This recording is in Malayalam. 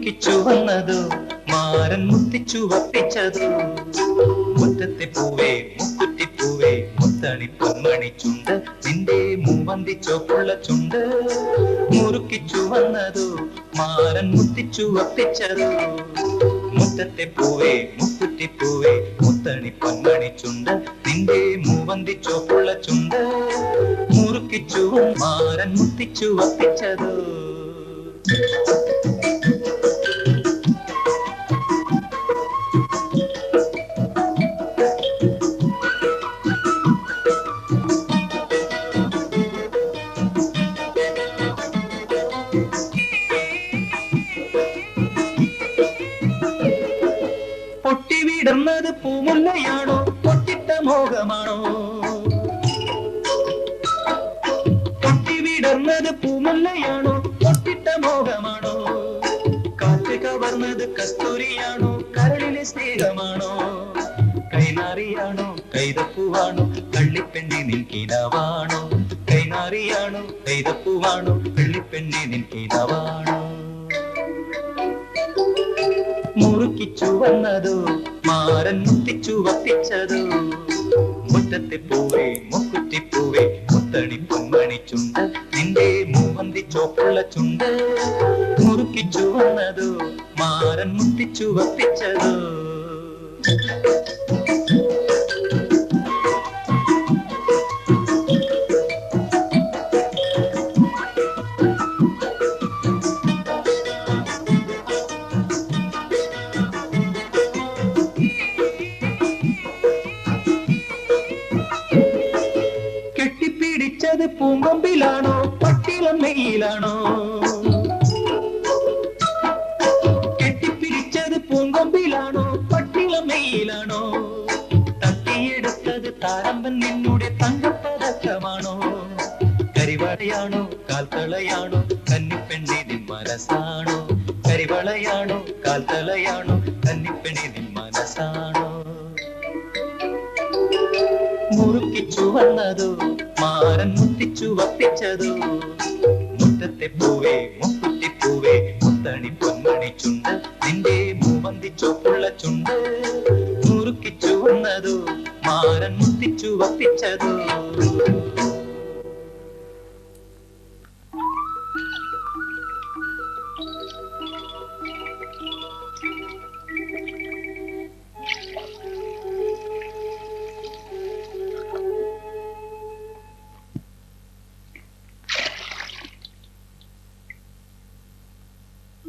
മുറുക്കിച്ചു വന്നതോ മാരൻ മുത്തിച്ചു വപ്പിച്ചതോ മുറ്റത്തെ പൂവേ മുക്കുറ്റിപ്പൂവേ മുത്തണി പൊന്മണി ചുണ്ട് നിന്റെ മൂവന്തി ചോപ്പുള്ള ചുണ്ട് മുറുക്കിച്ചു വന്നതോ മാരൻ മുത്തിച്ചു വപ്പിച്ചതോ മുറ്റത്തെ പൂവേ മുക്കുറ്റിപ്പൂവേ മുത്തണി പൊന്മണി ചുണ്ട് നിന്റെ മൂവന്തി ചോപ്പുള്ള ചുണ്ട് മുറുക്കിച്ചു മാരൻ മുത്തിച്ചു വപ്പിച്ചതോ. പൊട്ടിവിടുന്നത് പൂമുല്ലയാണോ പൊട്ടിട്ട മോഹമാണോ? പൊട്ടിവിടുന്നത് പൂമുല്ലയാണോ പൊട്ടിട്ട മോഹമാണോ? കാറ്റ് കവർന്നത് കസ്തൂരിയാണോ കരളിലെ സ്നേഹമാണോ? കൈനാറിയാണോ കൈതപ്പൂവാണോ കള്ളിപ്പെണ്ണി നിൻകിനാവാണോ? കൈനാറിയാണോ കൈതപ്പൂവാണോ കള്ളിപ്പെണ്ണി നിൻകിനാവാണോ? മുറുക്കിച്ചു വന്നതോ മാരൻ മുത്തിച്ചു വപ്പിച്ചതോ മുറ്റത്തെ പൂവേ മുക്കുറ്റിപ്പൂവേ മുത്തണി പൊന്മണി ചുണ്ട് നിന്റെ മൂവന്തി ചോപ്പുള്ള ചുണ്ട് മുറുക്കിച്ചു വന്നതോ മാരൻ മുത്തിച്ചു വപ്പിച്ചതോ. കെട്ടിപ്പിടിച്ചത് പൂങ്കൊമ്പിലാണോ പട്ടിളം നെയ്യിലാണോ? കെട്ടിപ്പിടിച്ചത് പൂങ്കൊമ്പിലാണോ പട്ടിളം നെയ്യിലാണോ? തട്ടിയെടുത്തത് താരമ്പൻ നിന്നുടെ തങ്കപ്പതക്കമാണോ? കരിവളയാണോ കാൽത്തളയാണോ കന്നിപ്പെണ്ണി നിൻ മനസ്സാണോ? കരിവളയാണോ കാൽത്തളയാണോ കന്നിപ്പെണ്ണി നിൻ മനസ്സാണോ? മുറുക്കിച്ചു വന്നതോ മാരൻ മുത്തിച്ചു വപ്പിച്ചതോ മുറ്റത്തെ പൂവേ മുക്കുറ്റിപ്പൂവേ മുത്തണി പൊന്മണി ചുണ്ട് നിന്റെ മൂവന്തി ചോപ്പുള്ള ചുണ്ട് മുറുക്കിച്ചു വന്നതോ മാരൻ മുത്തിച്ചു വപ്പിച്ചതോ.